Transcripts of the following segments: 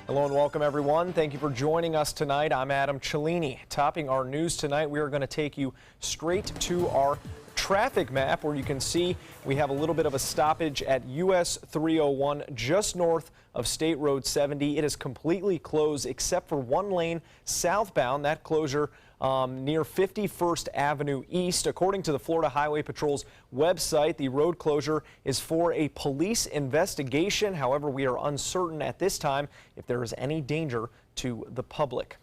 Hello and welcome everyone. Thank you for joining us tonight. I'm Adam Cellini. Topping our news tonight, we are going to take you straight to our traffic map where you can see we have a little bit of a stoppage at US 301 just north of State Road 70. It is completely closed except for one lane southbound. That closure near 51st Avenue East. According to the Florida Highway Patrol's website, the road closure is for a police investigation. However, we are uncertain at this time if there is any danger to the public.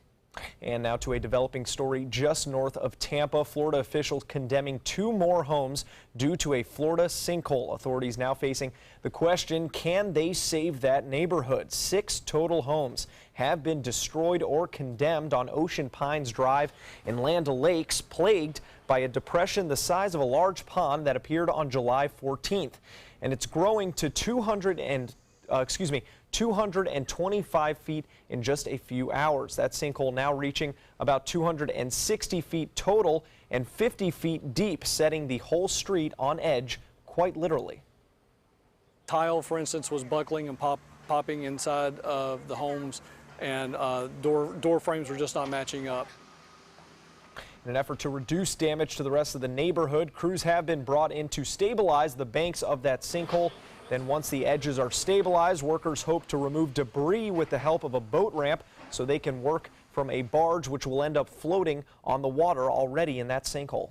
And now to a developing story just north of Tampa. Florida officials condemning 2 more homes due to a Florida sinkhole. Authorities now facing the question, can they save that neighborhood? 6 total homes have been destroyed or condemned on Ocean Pines Drive in Land O'Lakes, plagued by a depression the size of a large pond that appeared on July 14th. And it's growing to 225 feet in just a few hours. That sinkhole now reaching about 260 feet total and 50 feet deep, setting the whole street on edge, quite literally. Tile, for instance, was buckling and popping inside of the homes, and door frames were just not matching up. In an effort to reduce damage to the rest of the neighborhood, crews have been brought in to stabilize the banks of that sinkhole. Then once the edges are stabilized, workers hope to remove debris with the help of a boat ramp so they can work from a barge which will end up floating on the water already in that sinkhole.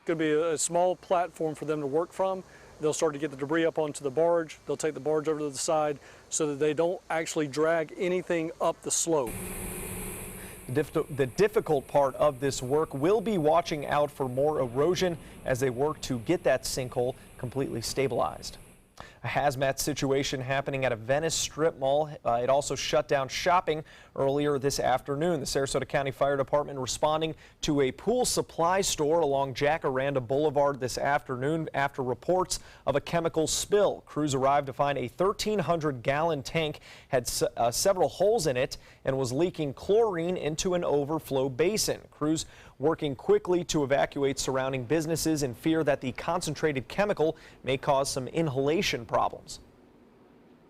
Could be a small platform for them to work from. They'll start to get the debris up onto the barge. They'll take the barge over to the side so that they don't actually drag anything up the slope. The difficult part of this work will be watching out for more erosion as they work to get that sinkhole completely stabilized. A hazmat situation happening at a Venice strip mall. It also shut down shopping earlier this afternoon. The Sarasota County Fire Department responding to a pool supply store along Jacaranda Boulevard this afternoon after reports of a chemical spill. Crews arrived to find a 1,300-gallon tank had several holes in it and was leaking chlorine into an overflow basin. Crews working quickly to evacuate surrounding businesses in fear that the concentrated chemical may cause some inhalation problems.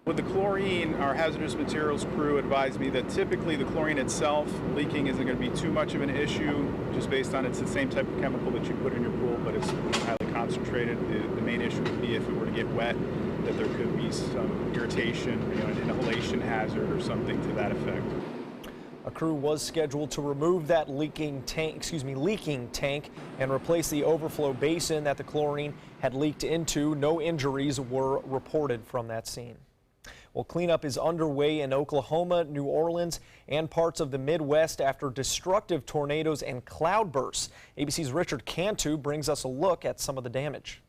With the chlorine, our hazardous materials crew advised me that typically the chlorine itself leaking isn't going to be too much of an issue, just based on it's the same type of chemical that you put in your pool, but it's highly concentrated. The main issue would be if it were to get wet, that there could be some irritation, an inhalation hazard or something to that effect. A crew was scheduled to remove that leaking tank and replace the overflow basin that the chlorine had leaked into. No injuries were reported from that scene. Well, cleanup is underway in Oklahoma, New Orleans, and parts of the Midwest after destructive tornadoes and cloudbursts. ABC's Richard Cantu brings us a look at some of the damage.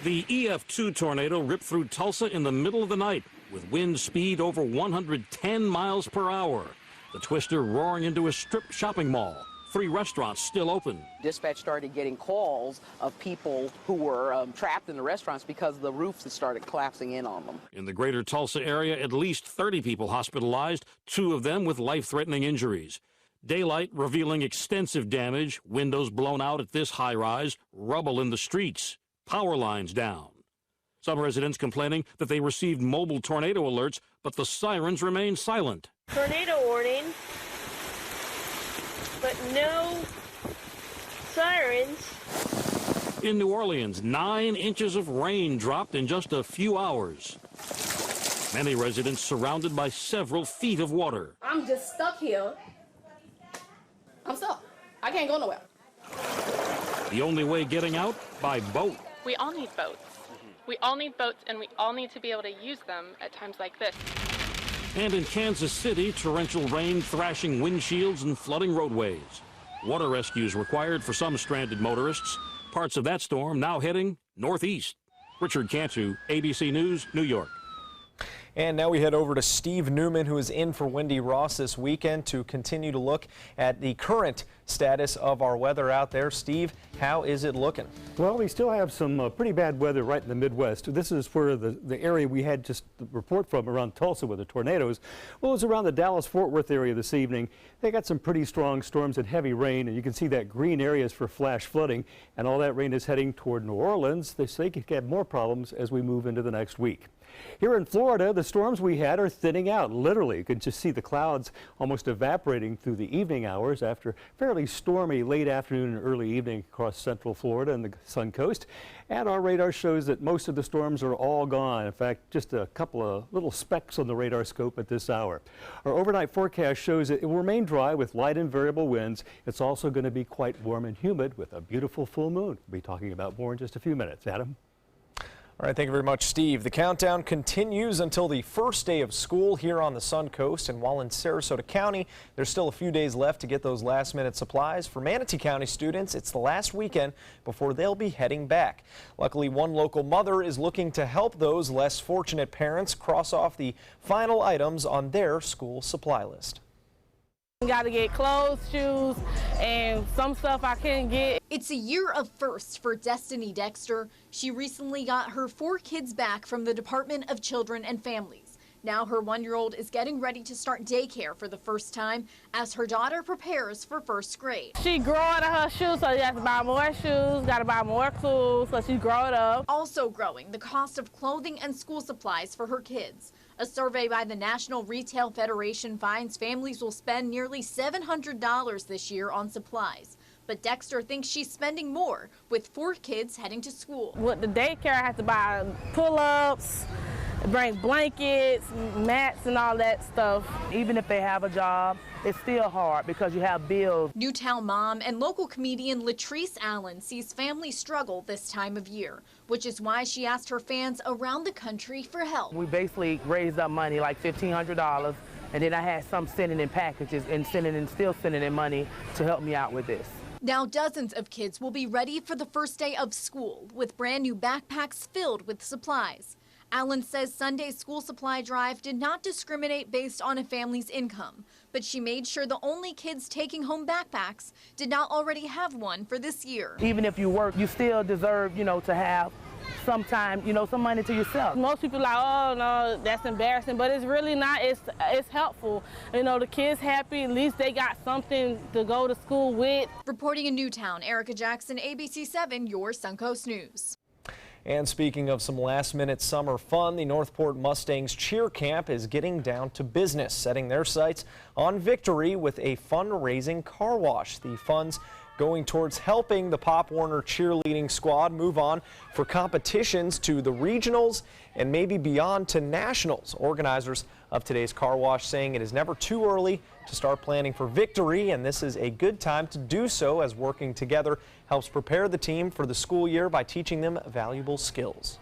The EF2 tornado ripped through Tulsa in the middle of the night with wind speed over 110 miles per hour. The twister roaring into a strip shopping mall. 3 restaurants still open. Dispatch started getting calls of people who were trapped in the restaurants because the roofs had started collapsing in on them. In the greater Tulsa area, at least 30 people hospitalized, 2 of them with life-threatening injuries. Daylight revealing extensive damage, windows blown out at this high-rise, rubble in the streets, power lines down. Some residents complaining that they received mobile tornado alerts, but the sirens remain silent. Tornado warning, but no sirens. In New Orleans, 9 inches of rain dropped in just a few hours. Many residents surrounded by several feet of water. I'm just stuck here. I'm stuck. I can't go nowhere. The only way getting out? By boat. We all need boats. We all need boats, and we all need to be able to use them at times like this. And in Kansas City, torrential rain thrashing windshields and flooding roadways. Water rescues required for some stranded motorists. Parts of that storm now heading northeast. Richard Cantu, ABC News, New York. And now we head over to Steve Newman, who is in for Wendy Ross this weekend to continue to look at the current status of our weather out there. Steve, how is it looking? Well, we still have some pretty bad weather right in the Midwest. This is where the area we had just the report from around Tulsa with the tornadoes. Well, it was around the Dallas-Fort Worth area this evening. They got some pretty strong storms and heavy rain, and you can see that green areas for flash flooding, and all that rain is heading toward New Orleans. They say they could get more problems as we move into the next week. Here in Florida, the storms we had are thinning out. Literally, you can just see the clouds almost evaporating through the evening hours after fairly stormy late afternoon and early evening across central Florida and the Sun Coast. And our radar shows that most of the storms are all gone. In fact, just a couple of little specks on the radar scope at this hour. Our overnight forecast shows that it will remain dry with light and variable winds. It's also going to be quite warm and humid with a beautiful full moon. We'll be talking about more in just a few minutes. Adam? All right, thank you very much, Steve. The countdown continues until the first day of school here on the Sun Coast, and while in Sarasota County, there's still a few days left to get those last-minute supplies. For Manatee County students, it's the last weekend before they'll be heading back. Luckily, one local mother is looking to help those less fortunate parents cross off the final items on their school supply list. Got to get clothes, shoes, and some stuff I couldn't get. It's a year of firsts for Destiny Dexter. She recently got her 4 kids back from the Department of Children and Families. Now her 1-year-old is getting ready to start daycare for the first time as her daughter prepares for first grade. She grew out of her shoes, so you have to buy more shoes, got to buy more clothes, so she's growing up. Also growing, the cost of clothing and school supplies for her kids. A survey by the National Retail Federation finds families will spend nearly $700 this year on supplies. But Dexter thinks she's spending more with 4 kids heading to school. With the daycare, I have to buy pull-ups, bring blankets, mats, and all that stuff. Even if they have a job, it's still hard because you have bills. Newtown mom and local comedian Latrice Allen sees families struggle this time of year, which is why she asked her fans around the country for help. We basically raised up money, like $1,500, and then I had some sending in packages and still sending in money to help me out with this. Now dozens of kids will be ready for the first day of school with brand new backpacks filled with supplies. Allen says Sunday's school supply drive did not discriminate based on a family's income, but she made sure the only kids taking home backpacks did not already have one for this year. Even if you work, you still deserve, to have some time, some money to yourself. Most people are like, oh no, that's embarrassing, but it's really not. It's helpful. The kids happy, at least they got something to go to school with. Reporting in Newtown, Erica Jackson, ABC 7, your Suncoast News. And speaking of some last-minute summer fun, the Northport Mustangs Cheer Camp is getting down to business, setting their sights on victory with a fundraising car wash. The funds going towards helping the Pop Warner cheerleading squad move on for competitions to the regionals and maybe beyond to nationals. Organizers of today's car wash saying it is never too early to start planning for victory, and this is a good time to do so as working together helps prepare the team for the school year by teaching them valuable skills.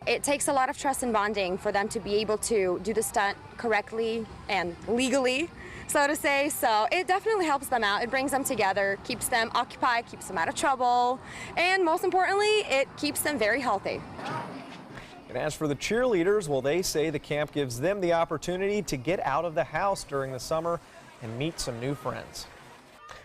It takes a lot of trust and bonding for them to be able to do the stunt correctly and legally, so to say. So it definitely helps them out. It brings them together, keeps them occupied, keeps them out of trouble, and most importantly, it keeps them very healthy. And as for the cheerleaders, well, they say the camp gives them the opportunity to get out of the house during the summer and meet some new friends.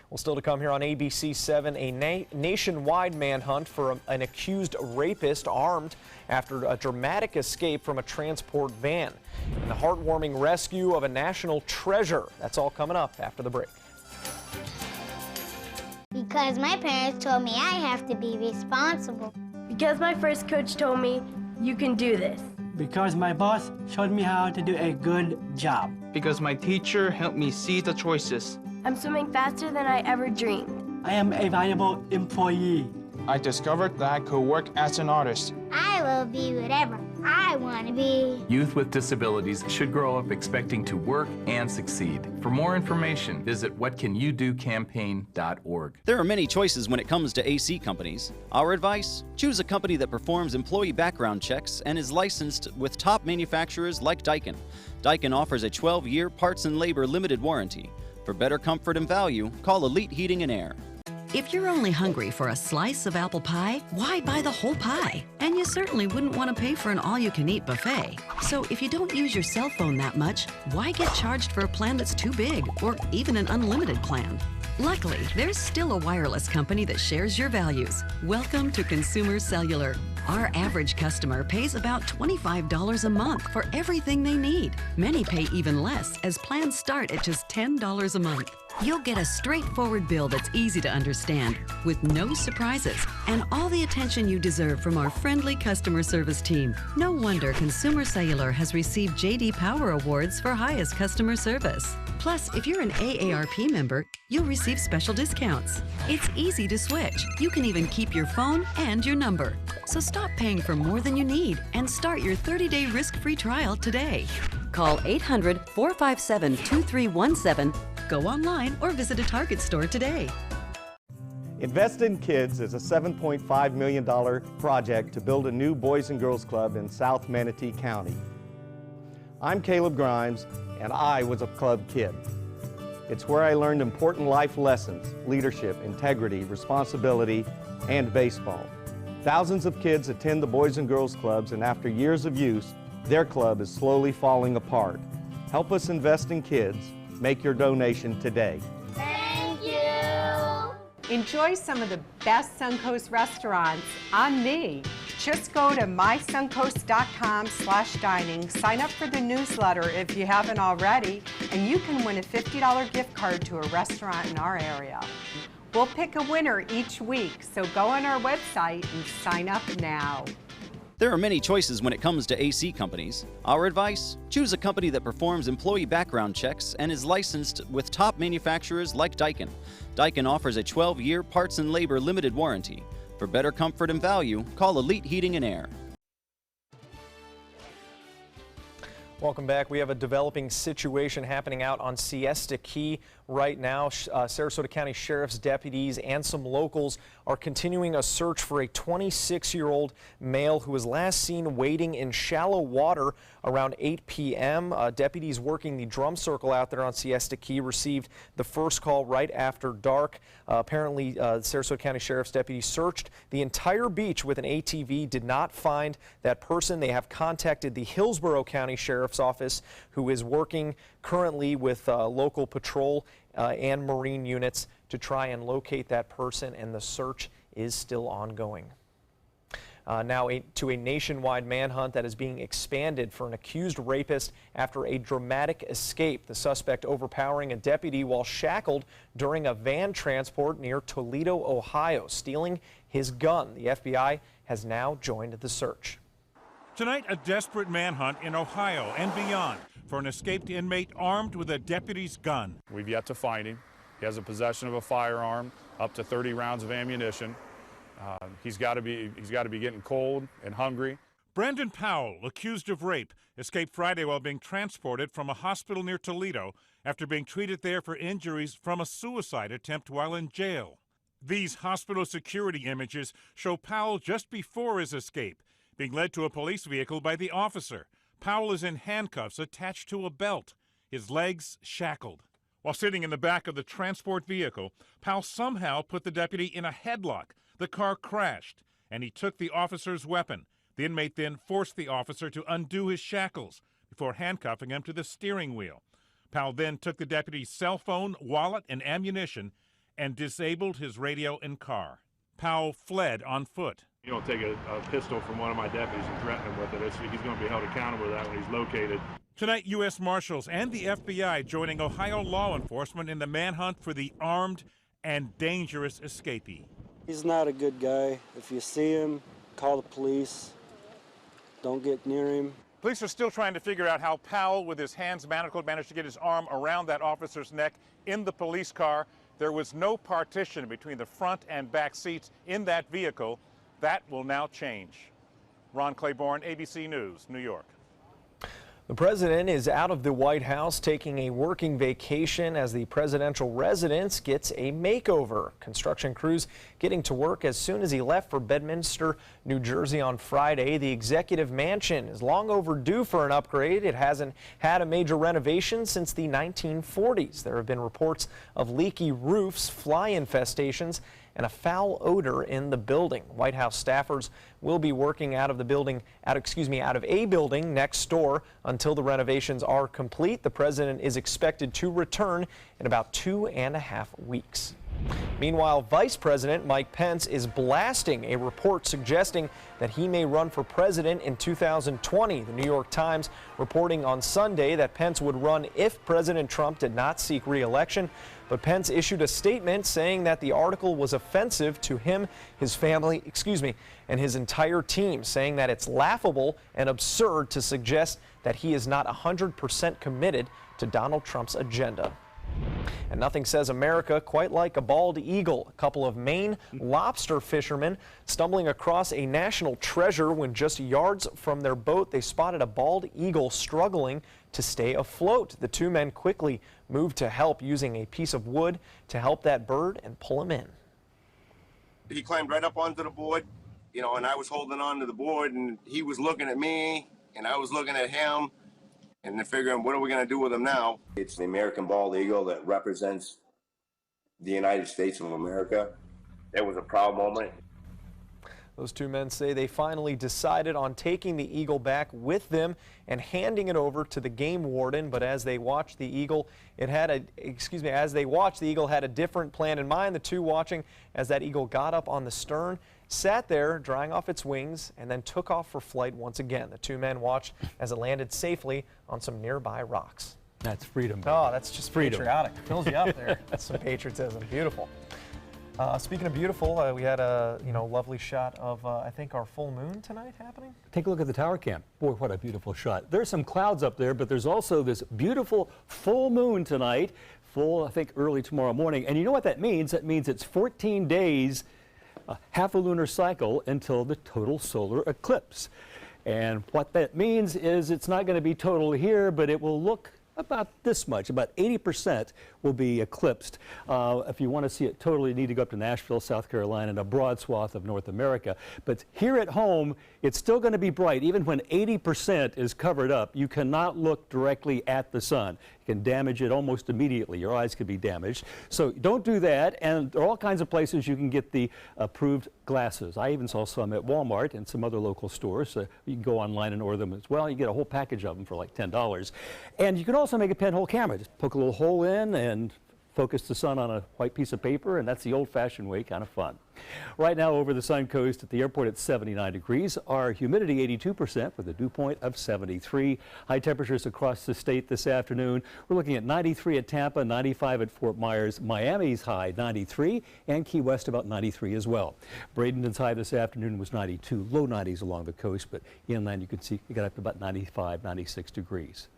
Well, still to come here on ABC 7, a nationwide manhunt for an accused rapist armed after a dramatic escape from a transport van. And the heartwarming rescue of a national treasure. That's all coming up after the break. Because my parents told me I have to be responsible. Because my first coach told me, you can do this. Because my boss showed me how to do a good job. Because my teacher helped me see the choices. I'm swimming faster than I ever dreamed. I am a valuable employee. I discovered that I could work as an artist. I will be whatever I want to be. Youth with disabilities should grow up expecting to work and succeed. For more information, visit whatcanyoudocampaign.org. There are many choices when it comes to AC companies. Our advice? Choose a company that performs employee background checks and is licensed with top manufacturers like Daikin. Daikin offers a 12-year parts and labor limited warranty. For better comfort and value, call Elite Heating and Air. If you're only hungry for a slice of apple pie, why buy the whole pie? And you certainly wouldn't want to pay for an all-you-can-eat buffet. So if you don't use your cell phone that much, why get charged for a plan that's too big or even an unlimited plan? Luckily, there's still a wireless company that shares your values. Welcome to Consumer Cellular. Our average customer pays about $25 a month for everything they need. Many pay even less, as plans start at just $10 a month. You'll get a straightforward bill that's easy to understand, with no surprises, and all the attention you deserve from our friendly customer service team. No wonder Consumer Cellular has received J.D. Power Awards for highest customer service. Plus, if you're an AARP member, you'll receive special discounts. It's easy to switch. You can even keep your phone and your number. So stop paying for more than you need and start your 30-day risk-free trial today. Call 800-457-2317. Go online or visit a Target store today. Invest in Kids is a $7.5 million project to build a new Boys and Girls Club in South Manatee County. I'm Caleb Grimes, and I was a club kid. It's where I learned important life lessons, leadership, integrity, responsibility, and baseball. Thousands of kids attend the Boys and Girls Clubs, and after years of use, their club is slowly falling apart. Help us invest in kids. Make your donation today. Thank you. Enjoy some of the best Suncoast restaurants on me. Just go to mysuncoast.com/dining, sign up for the newsletter if you haven't already, and you can win a $50 gift card to a restaurant in our area. We'll pick a winner each week, so go on our website and sign up now. There are many choices when it comes to AC companies. Our advice? Choose a company that performs employee background checks and is licensed with top manufacturers like Daikin. Daikin offers a 12-year parts and labor limited warranty. For better comfort and value, call Elite Heating and Air. Welcome back. We have a developing situation happening out on Siesta Key right now. Sarasota County Sheriff's deputies and some locals are continuing a search for a 26-year-old male who was last seen wading in shallow water around 8 p.m. Deputies working the drum circle out there on Siesta Key received the first call right after dark. Apparently, Sarasota County Sheriff's deputies searched the entire beach with an ATV, did not find that person. They have contacted the Hillsborough County Sheriff's Office, who is working currently with local patrol and marine units to try and locate that person, and the search is still ongoing. Now to a nationwide manhunt that is being expanded for an accused rapist after a dramatic escape. The suspect overpowering a deputy while shackled during a van transport near Toledo, Ohio, stealing his gun. The FBI has now joined the search. Tonight, a desperate manhunt in Ohio and beyond for an escaped inmate armed with a deputy's gun. We've yet to find him. He has a possession of a firearm, up to 30 rounds of ammunition. He's got to be getting cold and hungry. Brandon Powell, accused of rape, escaped Friday while being transported from a hospital near Toledo after being treated there for injuries from a suicide attempt while in jail. These hospital security images show Powell just before his escape, being led to a police vehicle by the officer. Powell is in handcuffs attached to a belt, his legs shackled. While sitting in the back of the transport vehicle, Powell somehow put the deputy in a headlock. The car crashed, and he took the officer's weapon. The inmate then forced the officer to undo his shackles before handcuffing him to the steering wheel. Powell then took the deputy's cell phone, wallet, and ammunition and disabled his radio and car. Powell fled on foot. You don't take a pistol from one of my deputies and threaten him with it. He's going to be held accountable for that when he's located. Tonight, U.S. Marshals and the FBI joining Ohio law enforcement in the manhunt for the armed and dangerous escapee. He's not a good guy. If you see him, call the police. Don't get near him. Police are still trying to figure out how Powell, with his hands manacled, managed to get his arm around that officer's neck in the police car. There was no partition between the front and back seats in that vehicle. That will now change. Ron Claiborne, ABC News, New York. The president is out of the White House taking a working vacation as the presidential residence gets a makeover. Construction crews getting to work as soon as he left for Bedminster, New Jersey on Friday. The executive mansion is long overdue for an upgrade. It hasn't had a major renovation since the 1940s. There have been reports of leaky roofs, fly infestations, and a foul odor in the building. White House staffers will be working out of a building next door until the renovations are complete. The president is expected to return in about 2.5 weeks. Meanwhile, Vice President Mike Pence is blasting a report suggesting that he may run for president in 2020. The New York Times reporting on Sunday that Pence would run if President Trump did not seek re-election. But Pence issued a statement saying that the article was offensive to him, his family, and his entire team, saying that it's laughable and absurd to suggest that he is not 100% committed to Donald Trump's agenda. And nothing says America quite like a bald eagle. A couple of Maine lobster fishermen stumbling across a national treasure when just yards from their boat they spotted a bald eagle struggling to stay afloat. The two men quickly moved to help using a piece of wood to help that bird and pull him in. He climbed right up onto the board, you know, and I was holding on to the board, and he was looking at me and I was looking at him. And they're figuring, what are we going to do with him now? It's the American bald eagle that represents the United States of America. It was a proud moment. Those two men say they finally decided on taking the eagle back with them and handing it over to the game warden. But as they watched the eagle, as they watched, the eagle had a different plan in mind. The two watching as that eagle got up on the stern, sat there drying off its wings, and then took off for flight once again. The two men watched as it landed safely on some nearby rocks. That's freedom. Baby. Oh, that's just freedom. Patriotic. Fills you up there. That's some patriotism. Beautiful. Speaking of beautiful, we had a lovely shot of I think our full moon tonight happening. Take a look at the tower cam. Boy, what a beautiful shot. There's some clouds up there, but there's also this beautiful full moon tonight. Full, I think, early tomorrow morning. And you know what that means? That means it's 14 days, half a lunar cycle until the total solar eclipse. And what that means is it's not going to be total here, but it will look about this much. About 80% will be eclipsed. If you want to see it totally, you need to go up to Nashville, South Carolina, and a broad swath of North America. But here at home, it's still going to be bright. Even when 80% is covered up, you cannot look directly at the sun. You can damage it almost immediately. Your eyes could be damaged. So don't do that. And there are all kinds of places you can get the approved glasses. I even saw some at Walmart and some other local stores. You can go online and order them as well. You get a whole package of them for like $10. And you can also make a pinhole camera. Just poke a little hole in and focus the sun on a white piece of paper, and that's the old-fashioned way, kind of fun. Right now over the Sun Coast at the airport it's 79 degrees. Our humidity 82% with a dew point of 73. High temperatures across the state this afternoon. We're looking at 93 at Tampa, 95 at Fort Myers. Miami's high 93 and Key West about 93 as well. Bradenton's high this afternoon was 92, low 90s along the coast, but inland you can see it got up to about 95, 96 degrees.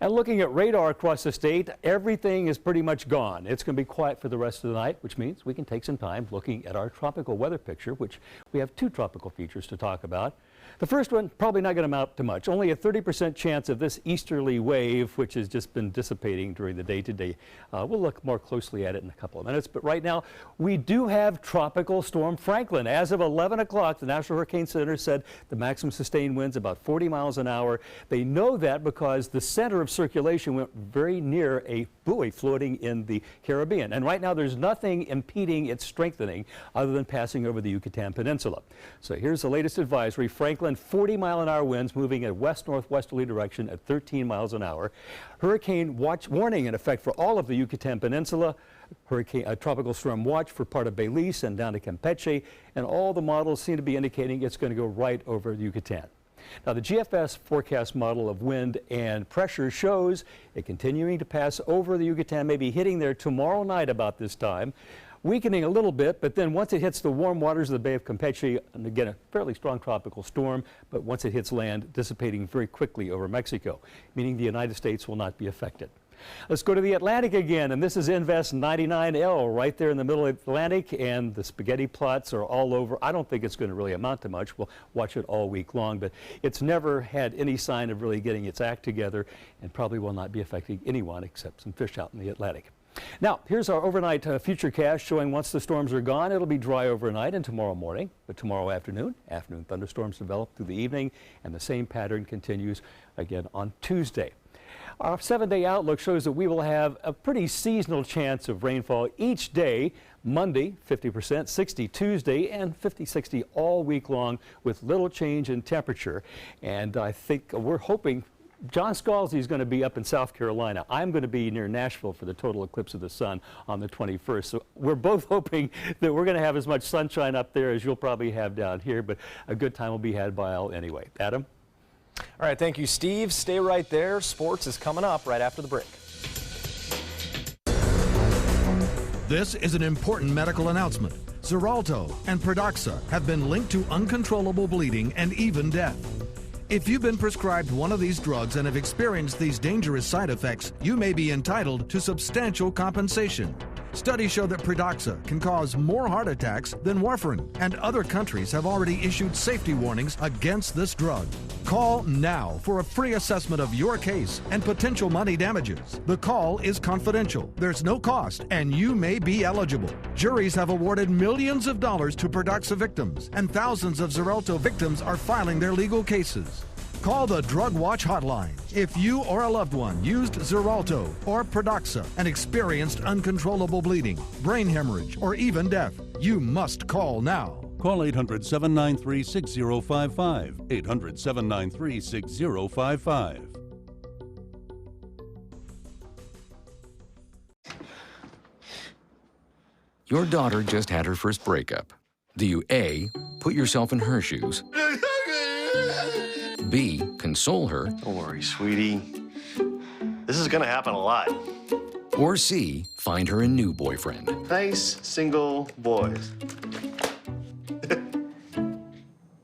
And looking at radar across the state, everything is pretty much gone. It's going to be quiet for the rest of the night, which means we can take some time looking at our tropical weather picture, which we have two tropical features to talk about. The first one, probably not going to amount to much. Only a 30% chance of this easterly wave, which has just been dissipating during the day today. We'll look more closely at it in a couple of minutes. But right now, we do have Tropical Storm Franklin. As of 11 o'clock, the National Hurricane Center said the maximum sustained winds about 40 miles an hour. They know that because the center of circulation went very near a buoy floating in the Caribbean. And right now, there's nothing impeding its strengthening other than passing over the Yucatan Peninsula. So here's the latest advisory. Franklin, 40-mile-an-hour winds moving in west-northwesterly direction at 13 miles an hour. Hurricane watch warning in effect for all of the Yucatan Peninsula. Tropical storm watch for part of Belize and down to Campeche. And all the models seem to be indicating it's going to go right over the Yucatan. Now, the GFS forecast model of wind and pressure shows it continuing to pass over the Yucatan, maybe hitting there tomorrow night about this time. Weakening a little bit, but then once it hits the warm waters of the Bay of Campeche, and again, a fairly strong tropical storm, but once it hits land, dissipating very quickly over Mexico, meaning the United States will not be affected. Let's go to the Atlantic again, and this is Invest 99L right there in the middle of the Atlantic, and the spaghetti plots are all over. I don't think it's going to really amount to much. We'll watch it all week long, but it's never had any sign of really getting its act together and probably will not be affecting anyone except some fish out in the Atlantic. Now, here's our overnight futurecast showing once the storms are gone, it'll be dry overnight and tomorrow morning. But tomorrow afternoon thunderstorms develop through the evening, and the same pattern continues again on Tuesday. Our 7-day outlook shows that we will have a pretty seasonal chance of rainfall each day. Monday, 50%, 60 Tuesday, and 50-60 all week long with little change in temperature. And I think we're hoping John Scalzi is going to be up in South Carolina. I'm going to be near Nashville for the total eclipse of the sun on the 21st. So we're both hoping that we're going to have as much sunshine up there as you'll probably have down here, but a good time will be had by all anyway. Adam? All right, thank you, Steve. Stay right there. Sports is coming up right after the break. This is an important medical announcement. Xarelto and Pradaxa have been linked to uncontrollable bleeding and even death. If you've been prescribed one of these drugs and have experienced these dangerous side effects, you may be entitled to substantial compensation. Studies show that Pradaxa can cause more heart attacks than warfarin, and other countries have already issued safety warnings against this drug. Call now for a free assessment of your case and potential money damages. The call is confidential, there's no cost, and you may be eligible. Juries have awarded millions of dollars to Pradaxa victims, and thousands of Xarelto victims are filing their legal cases. Call the Drug Watch hotline if you or a loved one used Xarelto or Pradaxa and experienced uncontrollable bleeding, brain hemorrhage, or even death. You must call now. Call 800-793-6055. 800-793-6055. Your daughter just had her first breakup. Do you A, put yourself in her shoes? B, console her? Don't worry, sweetie. This is gonna happen a lot. Or C, find her a new boyfriend? Nice, single boys.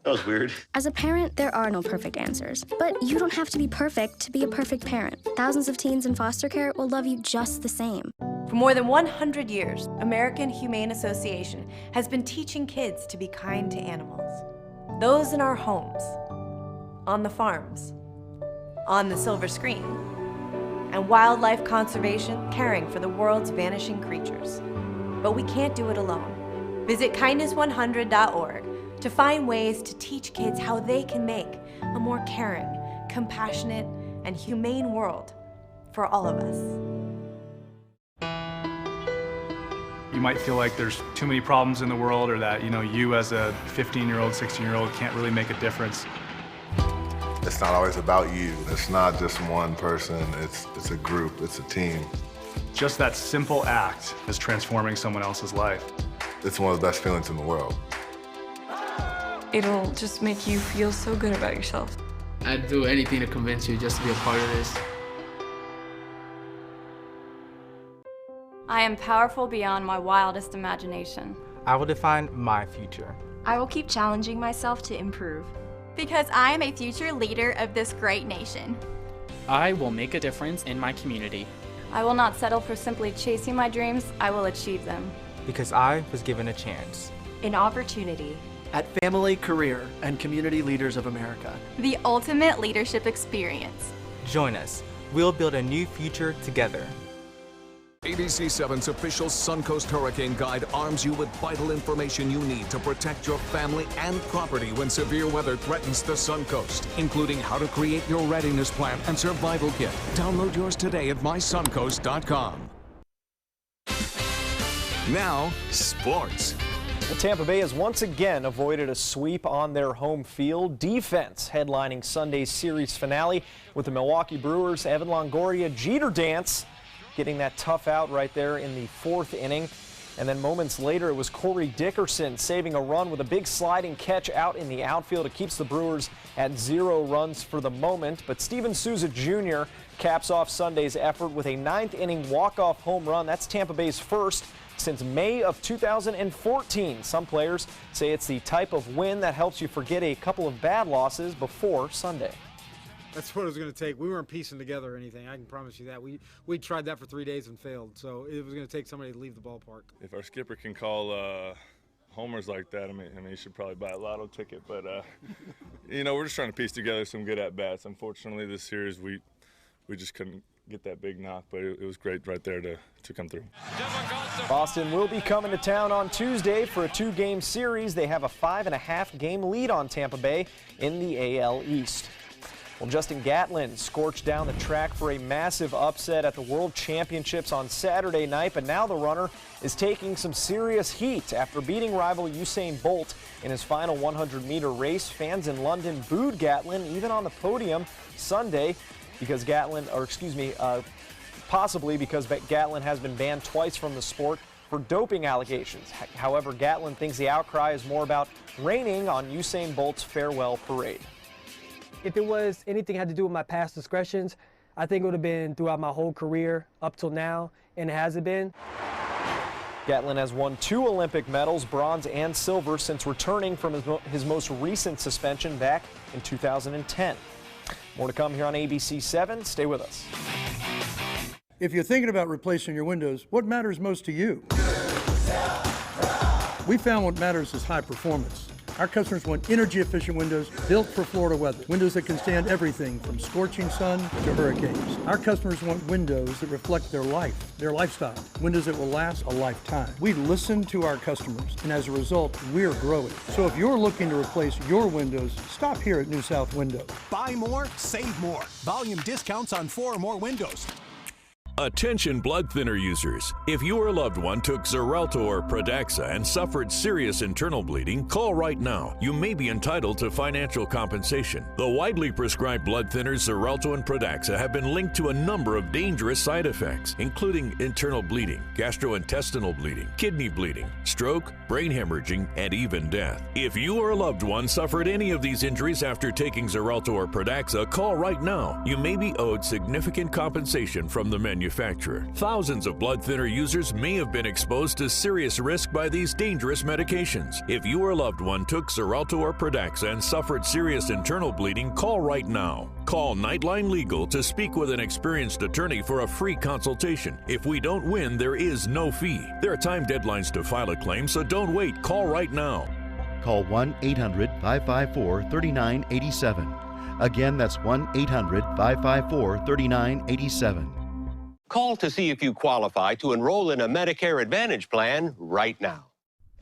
That was weird. As a parent, there are no perfect answers. But you don't have to be perfect to be a perfect parent. Thousands of teens in foster care will love you just the same. For more than 100 years, American Humane Association has been teaching kids to be kind to animals. Those in our homes, on the farms, on the silver screen, and wildlife conservation, caring for the world's vanishing creatures. But we can't do it alone. Visit kindness100.org to find ways to teach kids how they can make a more caring, compassionate, and humane world for all of us. You might feel like there's too many problems in the world, or that, you as a 15-year-old, 16-year-old can't really make a difference. It's not always about you. It's not just one person. It's a group. It's a team. Just that simple act is transforming someone else's life. It's one of the best feelings in the world. It'll just make you feel so good about yourself. I'd do anything to convince you just to be a part of this. I am powerful beyond my wildest imagination. I will define my future. I will keep challenging myself to improve. Because I am a future leader of this great nation. I will make a difference in my community. I will not settle for simply chasing my dreams, I will achieve them. Because I was given a chance. An opportunity. At Family, Career, and Community Leaders of America. The ultimate leadership experience. Join us. We'll build a new future together. ABC 7's official Suncoast Hurricane Guide arms you with vital information you need to protect your family and property when severe weather threatens the Suncoast, including how to create your readiness plan and survival kit. Download yours today at mysuncoast.com. Now, sports. Well, Tampa Bay has once again avoided a sweep on their home field. Defense headlining Sunday's series finale with the Milwaukee Brewers' Evan Longoria Jeter dance, getting that tough out right there in the fourth inning. And then moments later, it was Corey Dickerson saving a run with a big sliding catch out in the outfield. It keeps the Brewers at 0 runs for the moment. But Steven Souza Jr. caps off Sunday's effort with a ninth inning walk-off home run. That's Tampa Bay's first since May of 2014. Some players say it's the type of win that helps you forget a couple of bad losses before Sunday. That's what it was going to take. We weren't piecing together anything. I can promise you that. We tried that for 3 days and failed. So it was going to take somebody to leave the ballpark. If our skipper can call homers like that, I mean, he should probably buy a lotto ticket. But we're just trying to piece together some good at bats. Unfortunately, this series we just couldn't get that big knock, but it was great right there to come through. Boston will be coming to town on Tuesday for a 2-game series. They have a 5.5-game lead on Tampa Bay in the AL East. Well, Justin Gatlin scorched down the track for a massive upset at the World Championships on Saturday night, but now the runner is taking some serious heat after beating rival Usain Bolt in his final 100-meter race. Fans in London booed Gatlin even on the podium Sunday. because possibly because Gatlin has been banned twice from the sport for doping allegations. However, Gatlin thinks the outcry is more about raining on Usain Bolt's farewell parade. If it was anything had to do with my past discretions, I think it would have been throughout my whole career up till now, and it hasn't been. Gatlin has won 2 Olympic medals, bronze and silver, since returning from his most recent suspension back in 2010. More to come here on ABC 7. Stay with us. If you're thinking about replacing your windows, what matters most to you? We found what matters is high performance. Our customers want energy-efficient windows built for Florida weather. Windows that can stand everything from scorching sun to hurricanes. Our customers want windows that reflect their life, their lifestyle. Windows that will last a lifetime. We listen to our customers, and as a result, we're growing. So if you're looking to replace your windows, stop here at New South Window. Buy more, save more. Volume discounts on 4 or more windows. Attention blood thinner users. If you or a loved one took Xarelto or Pradaxa and suffered serious internal bleeding, call right now. You may be entitled to financial compensation. The widely prescribed blood thinners Xarelto and Pradaxa have been linked to a number of dangerous side effects, including internal bleeding, gastrointestinal bleeding, kidney bleeding, stroke, brain hemorrhaging, and even death. If you or a loved one suffered any of these injuries after taking Xarelto or Pradaxa, call right now. You may be owed significant compensation from the manufacturer. Thousands of blood thinner users may have been exposed to serious risk by these dangerous medications. If you or a loved one took Xarelto or Pradaxa and suffered serious internal bleeding, call right now. Call Nightline Legal to speak with an experienced attorney for a free consultation. If we don't win, there is no fee. There are time deadlines to file a claim, so don't wait. Call right now. Call 1-800-554-3987. Again, that's 1-800-554-3987. Call to see if you qualify to enroll in a Medicare Advantage plan right now.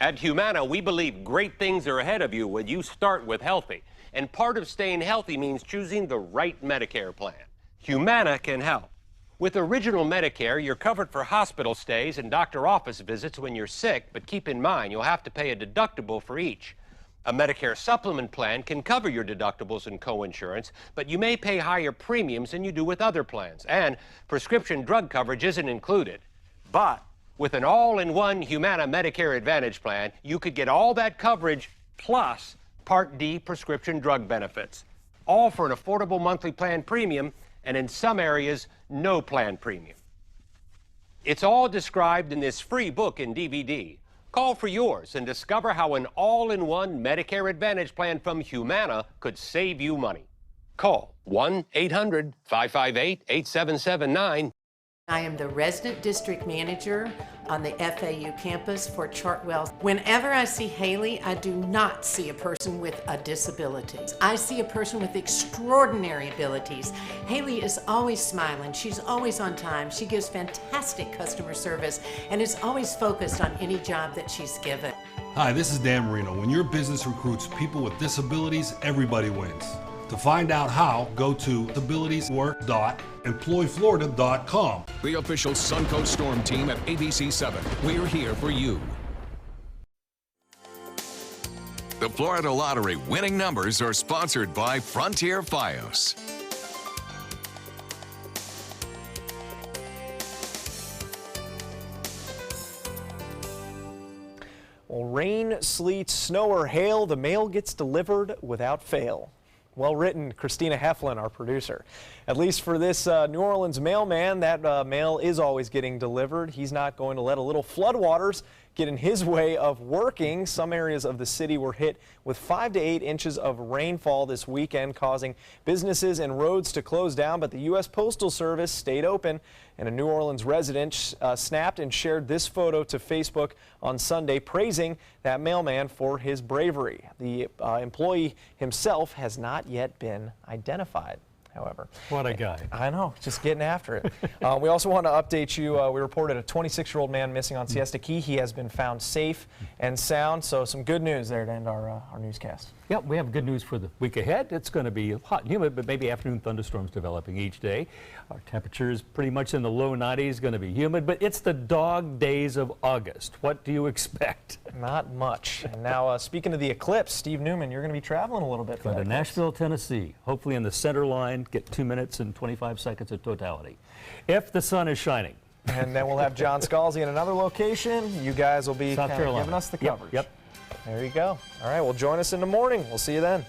At Humana, we believe great things are ahead of you when you start with healthy. And part of staying healthy means choosing the right Medicare plan. Humana can help. With Original Medicare, you're covered for hospital stays and doctor office visits when you're sick, but keep in mind you'll have to pay a deductible for each. A Medicare supplement plan can cover your deductibles and coinsurance, but you may pay higher premiums than you do with other plans, and prescription drug coverage isn't included. But with an all-in-one Humana Medicare Advantage plan, you could get all that coverage plus Part D prescription drug benefits, all for an affordable monthly plan premium, and in some areas, no plan premium. It's all described in this free book and DVD. Call for yours and discover how an all-in-one Medicare Advantage plan from Humana could save you money. Call 1-800-558-8779. I am the resident district manager on the FAU campus for Chartwell. Whenever I see Haley, I do not see a person with a disability. I see a person with extraordinary abilities. Haley is always smiling. She's always on time. She gives fantastic customer service and is always focused on any job that she's given. Hi, this is Dan Marino. When your business recruits people with disabilities, everybody wins. To find out how, go to disabilitieswork.employflorida.com. The official Suncoast Storm team at ABC 7. We're here for you. The Florida Lottery winning numbers are sponsored by Frontier Fios. Well, rain, sleet, snow, or hail, the mail gets delivered without fail. Well written, Christina Heflin, our producer. At least for this New Orleans mailman, that mail is always getting delivered. He's not going to let a little floodwaters get in his way of working. Some areas of the city were hit with 5 to 8 inches of rainfall this weekend, causing businesses and roads to close down, but the U.S. Postal Service stayed open, and a New Orleans resident snapped and shared this photo to Facebook on Sunday, praising that mailman for his bravery. The employee himself has not yet been identified. However, what a guy. I know, just getting after it. We also want to update you. We reported a 26-year-old man missing on Siesta Key. He has been found safe and sound, so some good news there to end our newscast. Yep, we have good news for the week ahead. It's going to be hot and humid, but maybe afternoon thunderstorms developing each day. Our temperature is pretty much in the low 90s, going to be humid, but it's the dog days of August. What do you expect? Not much. And now, speaking of the eclipse, Steve Newman, you're going to be traveling a little bit. Going to Nashville, Tennessee. Hopefully in the center line, get 2 minutes and 25 seconds of totality. If the sun is shining. And then we'll have John Scalzi in another location. You guys will be South Carolina. giving us the coverage. Yep. There you go. All right, well, join us in the morning. We'll see you then.